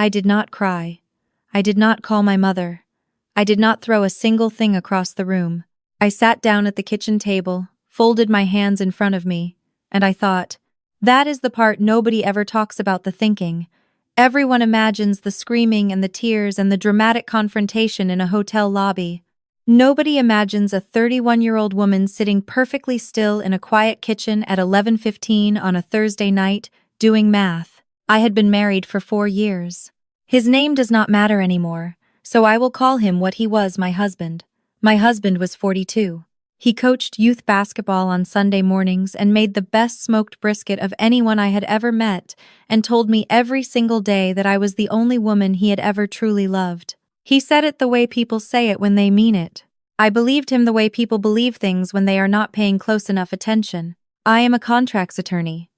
I did not cry. I did not call my mother. I did not throw a single thing across the room. I sat down at the kitchen table, folded my hands in front of me, and I thought, that is the part nobody ever talks about, the thinking. Everyone imagines the screaming and the tears and the dramatic confrontation in a hotel lobby. Nobody imagines a 31-year-old woman sitting perfectly still in a quiet kitchen at 11:15 on a Thursday night, doing math. I had been married for 4 years. His name does not matter anymore, so I will call him what he was, my husband. My husband was 42. He coached youth basketball on Sunday mornings and made the best smoked brisket of anyone I had ever met, and told me every single day that I was the only woman he had ever truly loved. He said it the way people say it when they mean it. I believed him the way people believe things when they are not paying close enough attention. I am a contracts attorney.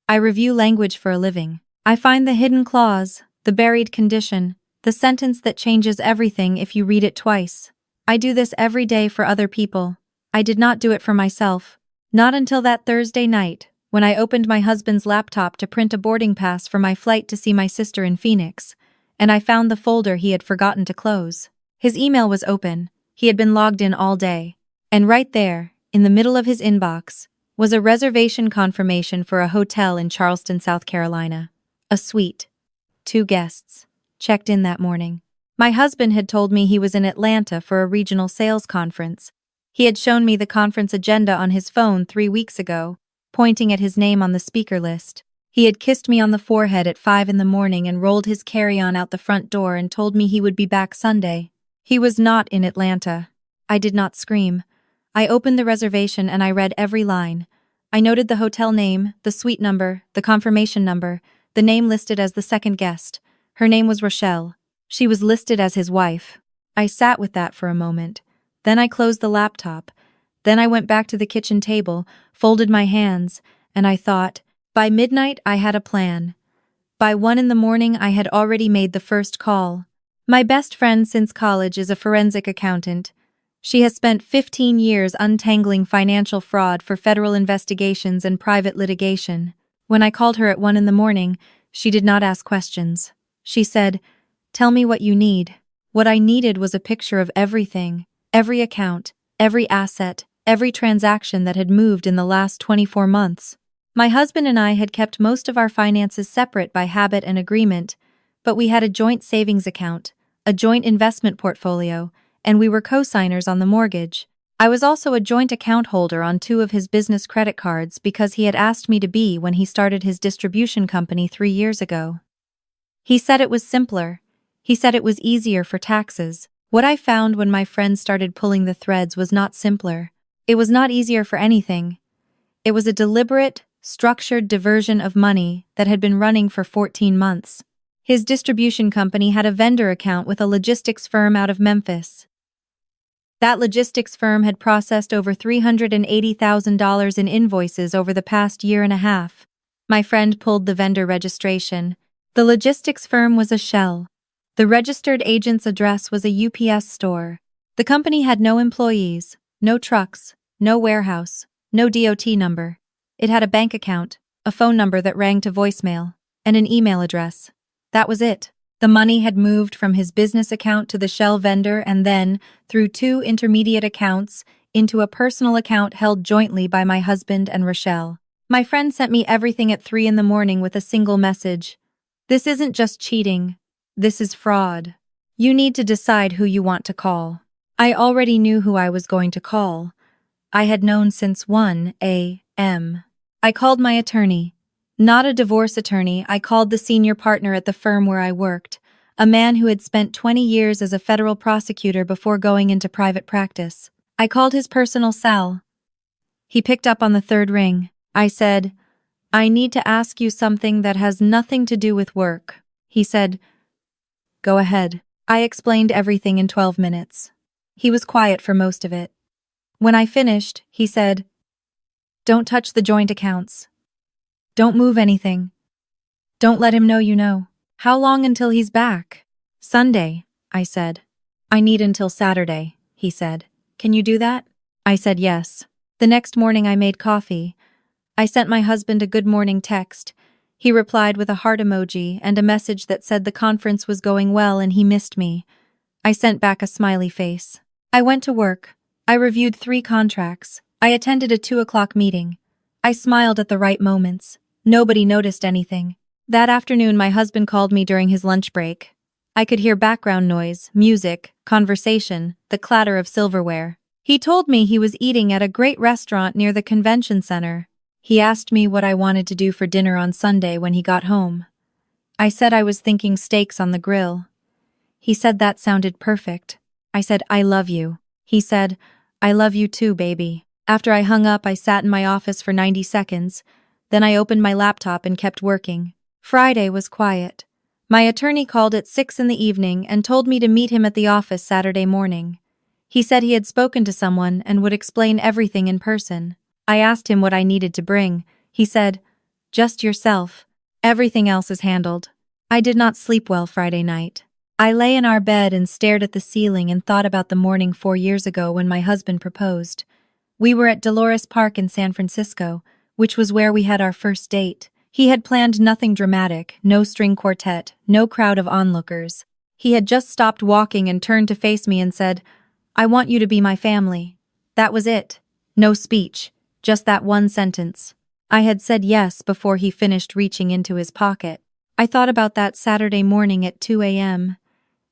I review language for a living. I find the hidden clause, the buried condition, the sentence that changes everything if you read it twice. I do this every day for other people. I did not do it for myself. Not until that Thursday night, when I opened my husband's laptop to print a boarding pass for my flight to see my sister in Phoenix, and I found the folder he had forgotten to close. His email was open. He had been logged in all day. And right there, in the middle of his inbox, was a reservation confirmation for a hotel in Charleston, South Carolina. A suite. 2 guests. Checked in that morning. My husband had told me he was in Atlanta for a regional sales conference. He had shown me the conference agenda on his phone 3 weeks ago, pointing at his name on the speaker list. He had kissed me on the forehead at 5 in the morning and rolled his carry-on out the front door and told me he would be back Sunday. He was not in Atlanta. I did not scream. I opened the reservation and I read every line. I noted the hotel name, the suite number, the confirmation number, the name listed as the second guest. Her name was Rochelle. She was listed as his wife. I sat with that for a moment. Then I closed the laptop. Then I went back to the kitchen table, folded my hands, and I thought, by midnight I had a plan. By 1 in the morning I had already made the first call. My best friend since college is a forensic accountant. She has spent 15 years untangling financial fraud for federal investigations and private litigation. When I called her at 1 in the morning, she did not ask questions. She said, "Tell me what you need." What I needed was a picture of everything. Every account, every asset, every transaction that had moved in the last 24 months. My husband and I had kept most of our finances separate by habit and agreement, but we had a joint savings account, a joint investment portfolio, and we were co-signers on the mortgage. I was also a joint account holder on 2 of his business credit cards because he had asked me to be when he started his distribution company 3 years ago. He said it was simpler. He said it was easier for taxes. What I found when my friend started pulling the threads was not simpler. It was not easier for anything. It was a deliberate, structured diversion of money that had been running for 14 months. His distribution company had a vendor account with a logistics firm out of Memphis. That logistics firm had processed over $380,000 in invoices over the past year and a half. My friend pulled the vendor registration. The logistics firm was a shell. The registered agent's address was a UPS store. The company had no employees, no trucks, no warehouse, no DOT number. It had a bank account, a phone number that rang to voicemail, and an email address. That was it. The money had moved from his business account to the shell vendor and then, through 2 intermediate accounts, into a personal account held jointly by my husband and Rochelle. My friend sent me everything at 3 in the morning with a single message. This isn't just cheating. This is fraud. You need to decide who you want to call. I already knew who I was going to call. I had known since 1 a.m. I called my attorney. Not a divorce attorney, I called the senior partner at the firm where I worked, a man who had spent 20 years as a federal prosecutor before going into private practice. I called his personal cell. He picked up on the 3rd ring. I said, "I need to ask you something that has nothing to do with work." He said, "Go ahead." I explained everything in 12 minutes. He was quiet for most of it. When I finished, he said, "Don't touch the joint accounts. Don't move anything. Don't let him know you know." "How long until he's back?" "Sunday," I said. "I need until Saturday," he said. "Can you do that?" I said yes. The next morning I made coffee. I sent my husband a good morning text. He replied with a heart emoji and a message that said the conference was going well and he missed me. I sent back a smiley face. I went to work. I reviewed 3 contracts. I attended a 2 o'clock meeting. I smiled at the right moments. Nobody noticed anything. That afternoon, my husband called me during his lunch break. I could hear background noise, music, conversation, the clatter of silverware. He told me he was eating at a great restaurant near the convention center. He asked me what I wanted to do for dinner on Sunday when he got home. I said I was thinking steaks on the grill. He said that sounded perfect. I said, I love you. He said, I love you too, baby. After I hung up, I sat in my office for 90 seconds. Then I opened my laptop and kept working. Friday was quiet. My attorney called at 6 in the evening and told me to meet him at the office Saturday morning. He said he had spoken to someone and would explain everything in person. I asked him what I needed to bring. He said, just yourself. Everything else is handled. I did not sleep well Friday night. I lay in our bed and stared at the ceiling and thought about the morning 4 years ago when my husband proposed. We were at Dolores Park in San Francisco, which was where we had our first date. He had planned nothing dramatic, no string quartet, no crowd of onlookers. He had just stopped walking and turned to face me and said, I want you to be my family. That was it. No speech, just that one sentence. I had said yes before he finished reaching into his pocket. I thought about that Saturday morning at 2 a.m.,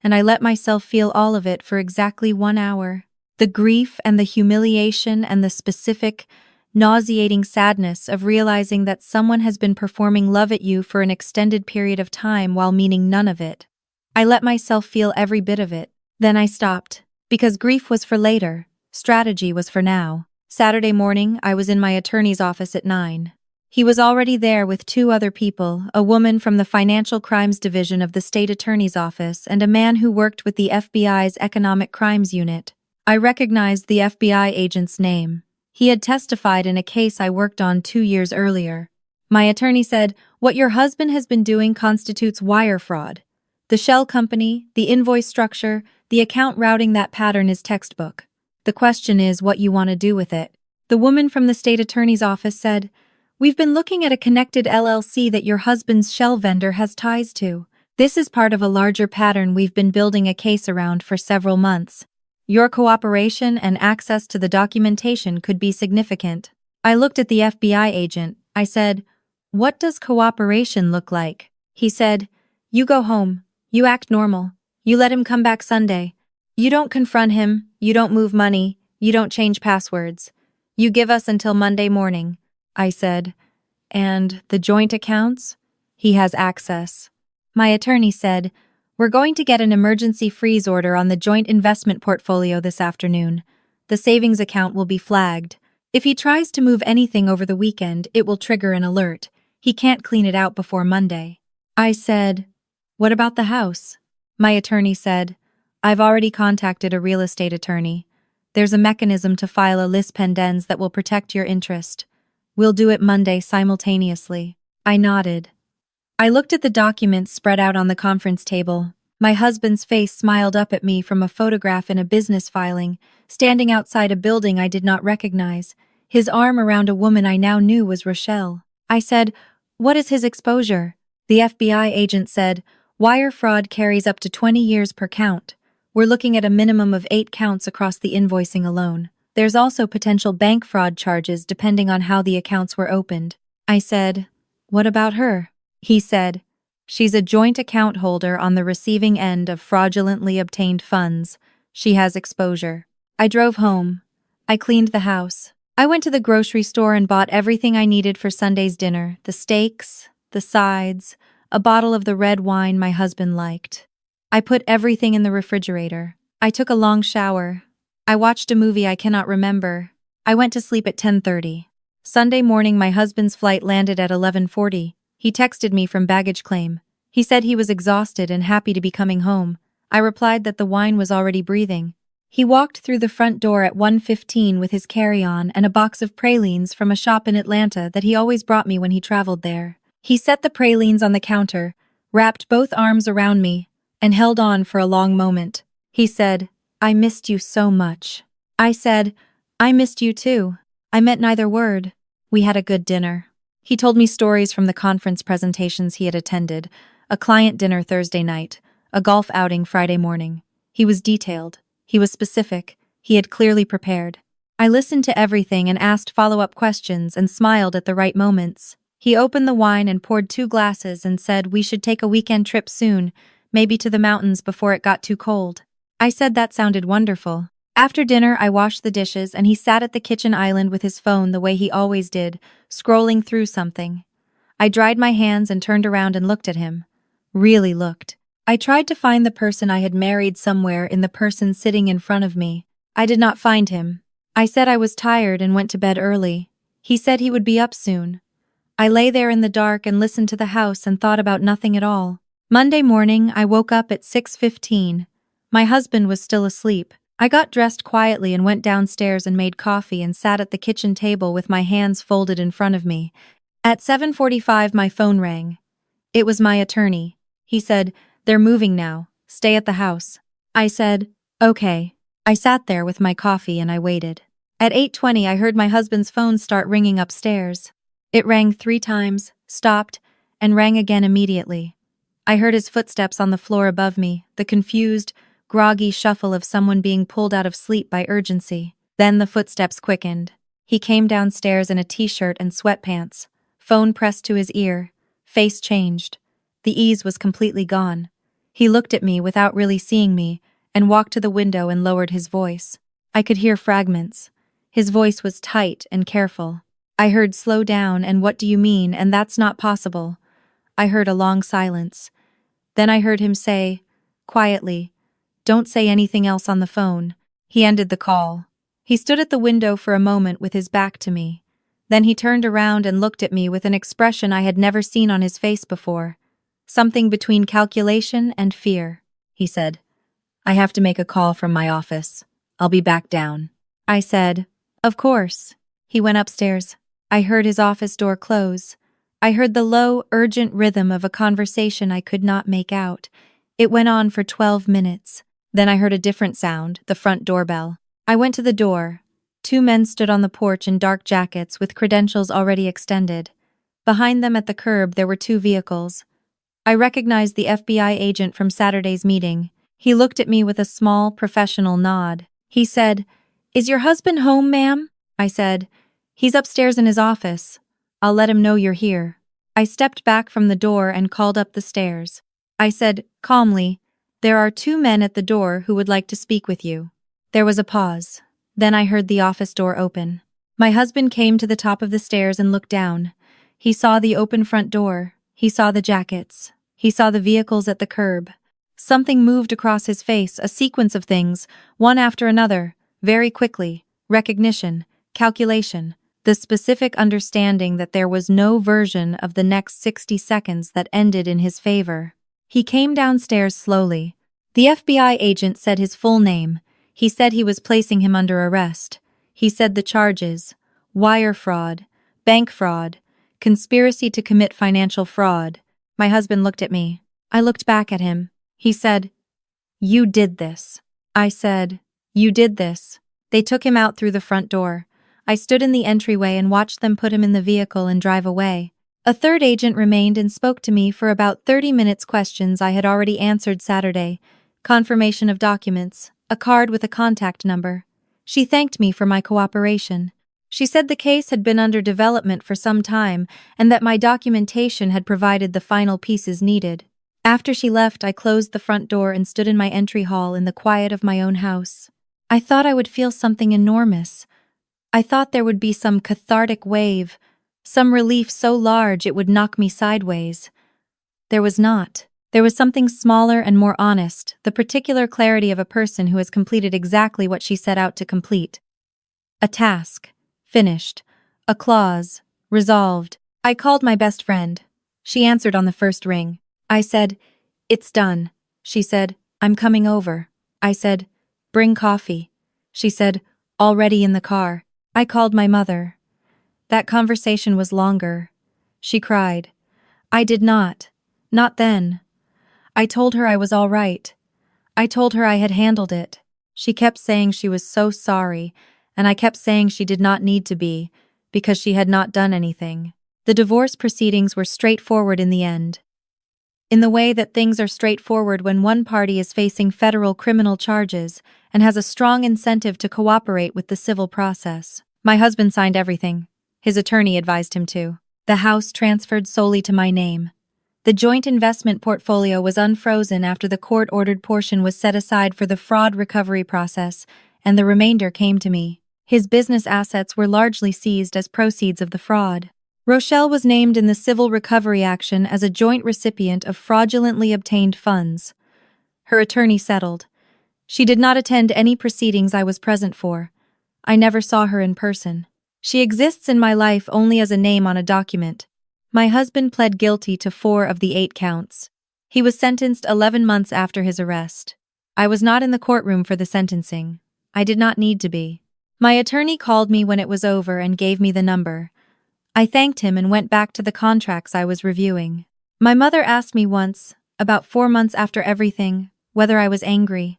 and I let myself feel all of it for exactly 1 hour. The grief and the humiliation and the specific, nauseating sadness of realizing that someone has been performing love at you for an extended period of time while meaning none of it. I let myself feel every bit of it. Then I stopped. Because grief was for later, strategy was for now. Saturday morning, I was in my attorney's office at 9. He was already there with 2 other people, a woman from the Financial Crimes Division of the State Attorney's Office and a man who worked with the FBI's Economic Crimes Unit. I recognized the FBI agent's name. He had testified in a case I worked on 2 years earlier. My attorney said, what your husband has been doing constitutes wire fraud. The shell company, the invoice structure, the account routing, that pattern is textbook. The question is what you want to do with it. The woman from the state attorney's office said, we've been looking at a connected LLC that your husband's shell vendor has ties to. This is part of a larger pattern we've been building a case around for several months. Your cooperation and access to the documentation could be significant. I looked at the FBI agent. I said, what does cooperation look like? He said, you go home. You act normal. You let him come back Sunday. You don't confront him. You don't move money. You don't change passwords. You give us until Monday morning. I said, and the joint accounts? He has access. My attorney said, we're going to get an emergency freeze order on the joint investment portfolio this afternoon. The savings account will be flagged. If he tries to move anything over the weekend, it will trigger an alert. He can't clean it out before Monday. I said, what about the house? My attorney said, I've already contacted a real estate attorney. There's a mechanism to file a lis pendens that will protect your interest. We'll do it Monday simultaneously. I nodded. I looked at the documents spread out on the conference table. My husband's face smiled up at me from a photograph in a business filing, standing outside a building I did not recognize, his arm around a woman I now knew was Rochelle. I said, what is his exposure? The FBI agent said, wire fraud carries up to 20 years per count. We're looking at a minimum of 8 counts across the invoicing alone. There's also potential bank fraud charges depending on how the accounts were opened. I said, what about her? He said, she's a joint account holder on the receiving end of fraudulently obtained funds. She has exposure. I drove home. I cleaned the house. I went to the grocery store and bought everything I needed for Sunday's dinner, the steaks, the sides, a bottle of the red wine my husband liked. I put everything in the refrigerator. I took a long shower. I watched a movie I cannot remember. I went to sleep at 10:30. Sunday morning my husband's flight landed at 11:40. He texted me from baggage claim. He said he was exhausted and happy to be coming home. I replied that the wine was already breathing. He walked through the front door at 1:15 with his carry-on and a box of pralines from a shop in Atlanta that he always brought me when he traveled there. He set the pralines on the counter, wrapped both arms around me, and held on for a long moment. He said, I missed you so much. I said, I missed you too. I meant neither word. We had a good dinner. He told me stories from the conference presentations he had attended, a client dinner Thursday night, a golf outing Friday morning. He was detailed. He was specific. He had clearly prepared. I listened to everything and asked follow-up questions and smiled at the right moments. He opened the wine and poured 2 glasses and said we should take a weekend trip soon, maybe to the mountains before it got too cold. I said that sounded wonderful. After dinner, I washed the dishes and he sat at the kitchen island with his phone the way he always did, scrolling through something. I dried my hands and turned around and looked at him. Really looked. I tried to find the person I had married somewhere in the person sitting in front of me. I did not find him. I said I was tired and went to bed early. He said he would be up soon. I lay there in the dark and listened to the house and thought about nothing at all. Monday morning, I woke up at 6:15. My husband was still asleep. I got dressed quietly and went downstairs and made coffee and sat at the kitchen table with my hands folded in front of me. At 7:45, my phone rang. It was my attorney. He said, "They're moving now. Stay at the house." I said, "Okay." I sat there with my coffee and I waited. At 8:20, I heard my husband's phone start ringing upstairs. It rang 3 times, stopped, and rang again immediately. I heard his footsteps on the floor above me, the confused, groggy shuffle of someone being pulled out of sleep by urgency. Then the footsteps quickened. He came downstairs in a t-shirt and sweatpants, phone pressed to his ear, face changed. The ease was completely gone. He looked at me without really seeing me and walked to the window and lowered his voice. I could hear fragments. His voice was tight and careful. I heard "slow down" and "what do you mean" and "that's not possible." I heard a long silence. Then I heard him say, quietly, "Don't say anything else on the phone." He ended the call. He stood at the window for a moment with his back to me. Then he turned around and looked at me with an expression I had never seen on his face before. Something between calculation and fear. He said, "I have to make a call from my office. I'll be back down." I said, "Of course." He went upstairs. I heard his office door close. I heard the low, urgent rhythm of a conversation I could not make out. It went on for 12 minutes. Then I heard a different sound, the front doorbell. I went to the door. 2 men stood on the porch in dark jackets with credentials already extended. Behind them at the curb there were 2 vehicles. I recognized the FBI agent from Saturday's meeting. He looked at me with a small, professional nod. He said, "Is your husband home, ma'am?" I said, "He's upstairs in his office. I'll let him know you're here." I stepped back from the door and called up the stairs. I said, calmly, "There are 2 men at the door who would like to speak with you." There was a pause. Then I heard the office door open. My husband came to the top of the stairs and looked down. He saw the open front door. He saw the jackets. He saw the vehicles at the curb. Something moved across his face, a sequence of things, one after another, very quickly. Recognition, calculation, the specific understanding that there was no version of the next 60 seconds that ended in his favor. He came downstairs slowly. The FBI agent said his full name. He said he was placing him under arrest. He said the charges: wire fraud, bank fraud, conspiracy to commit financial fraud. My husband looked at me. I looked back at him. He said, "You did this." I said, "You did this." They took him out through the front door. I stood in the entryway and watched them put him in the vehicle and drive away. A third agent remained and spoke to me for about 30 minutes. Questions I had already answered Saturday. Confirmation of documents. A card with a contact number. She thanked me for my cooperation. She said the case had been under development for some time and that my documentation had provided the final pieces needed. After she left, I closed the front door and stood in my entry hall in the quiet of my own house. I thought I would feel something enormous. I thought there would be some cathartic wave, some relief so large it would knock me sideways. There was not. There was something smaller and more honest, the particular clarity of a person who has completed exactly what she set out to complete. A task. Finished. A clause. Resolved. I called my best friend. She answered on the first ring. I said, "It's done." She said, "I'm coming over." I said, "Bring coffee." She said, "Already in the car." I called my mother. That conversation was longer. She cried. I did not. Not then. I told her I was all right. I told her I had handled it. She kept saying she was so sorry, and I kept saying she did not need to be, because she had not done anything. The divorce proceedings were straightforward in the end. In the way that things are straightforward when one party is facing federal criminal charges and has a strong incentive to cooperate with the civil process. My husband signed everything. His attorney advised him to. The house transferred solely to my name. The joint investment portfolio was unfrozen after the court-ordered portion was set aside for the fraud recovery process, and the remainder came to me. His business assets were largely seized as proceeds of the fraud. Rochelle was named in the civil recovery action as a joint recipient of fraudulently obtained funds. Her attorney settled. She did not attend any proceedings I was present for. I never saw her in person. She exists in my life only as a name on a document. My husband pled guilty to 4 of the 8 counts. He was sentenced 11 months after his arrest. I was not in the courtroom for the sentencing. I did not need to be. My attorney called me when it was over and gave me the number. I thanked him and went back to the contracts I was reviewing. My mother asked me once, about 4 months after everything, whether I was angry.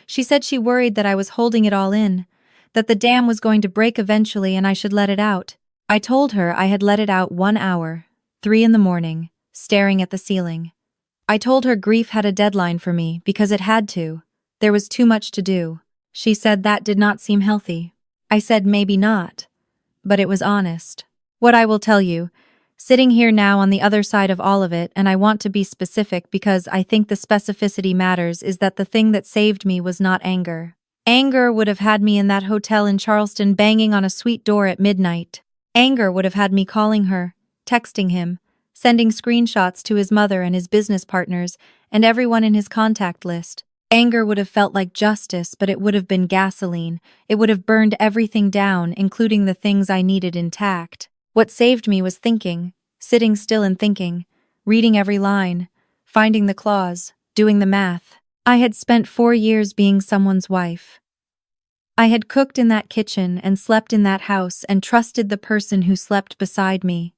She said she worried that I was holding it all in, that the dam was going to break eventually and I should let it out. I told her I had let it out 1 hour, 3 in the morning, staring at the ceiling. I told her grief had a deadline for me because it had to. There was too much to do. She said that did not seem healthy. I said maybe not. But it was honest. What I will tell you, sitting here now on the other side of all of it, and I want to be specific because I think the specificity matters, is that the thing that saved me was not anger. Anger would have had me in that hotel in Charleston banging on a suite door at midnight. Anger would have had me calling her, texting him, sending screenshots to his mother and his business partners and everyone in his contact list. Anger would have felt like justice, but it would have been gasoline. It would have burned everything down, including the things I needed intact. What saved me was thinking, sitting still and thinking, reading every line, finding the clause, doing the math. I had spent 4 years being someone's wife. I had cooked in that kitchen and slept in that house and trusted the person who slept beside me.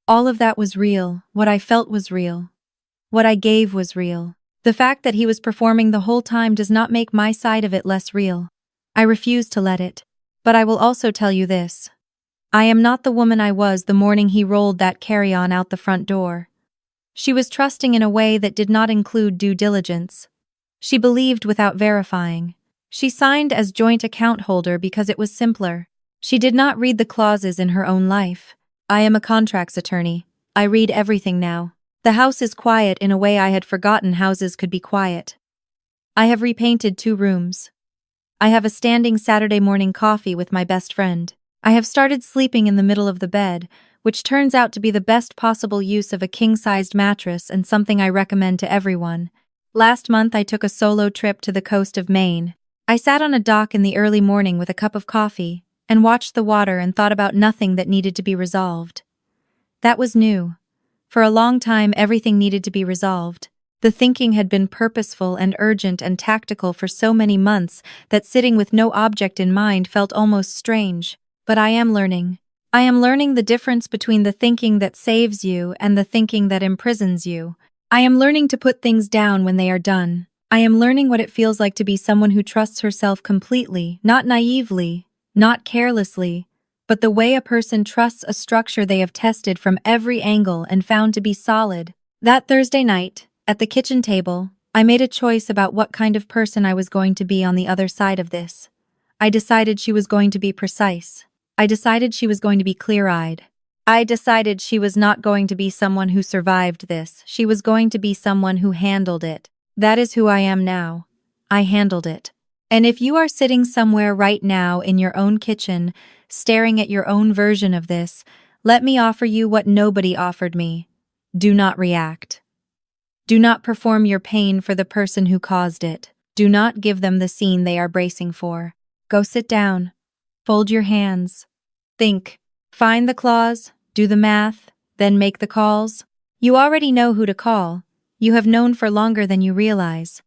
All of that was real. What I felt was real. What I gave was real. The fact that he was performing the whole time does not make my side of it less real. I refuse to let it. But I will also tell you this. I am not the woman I was the morning he rolled that carry-on out the front door. She was trusting in a way that did not include due diligence. She believed without verifying. She signed as joint account holder because it was simpler. She did not read the clauses in her own life. I am a contracts attorney. I read everything now. The house is quiet in a way I had forgotten houses could be quiet. I have repainted 2 rooms. I have a standing Saturday morning coffee with my best friend. I have started sleeping in the middle of the bed, which turns out to be the best possible use of a king-sized mattress and something I recommend to everyone. Last month I took a solo trip to the coast of Maine. I sat on a dock in the early morning with a cup of coffee and watched the water and thought about nothing that needed to be resolved. That was new. For a long time everything needed to be resolved. The thinking had been purposeful and urgent and tactical for so many months that sitting with no object in mind felt almost strange. But I am learning. I am learning the difference between the thinking that saves you and the thinking that imprisons you. I am learning to put things down when they are done. I am learning what it feels like to be someone who trusts herself completely, not naively, not carelessly, but the way a person trusts a structure they have tested from every angle and found to be solid. That Thursday night, at the kitchen table, I made a choice about what kind of person I was going to be on the other side of this. I decided she was going to be precise. I decided she was going to be clear-eyed. I decided she was not going to be someone who survived this. She was going to be someone who handled it. That is who I am now. I handled it. And if you are sitting somewhere right now in your own kitchen, staring at your own version of this, let me offer you what nobody offered me. Do not react. Do not perform your pain for the person who caused it. Do not give them the scene they are bracing for. Go sit down. Fold your hands. Think. Find the clause, do the math, then make the calls. You already know who to call. You have known for longer than you realize.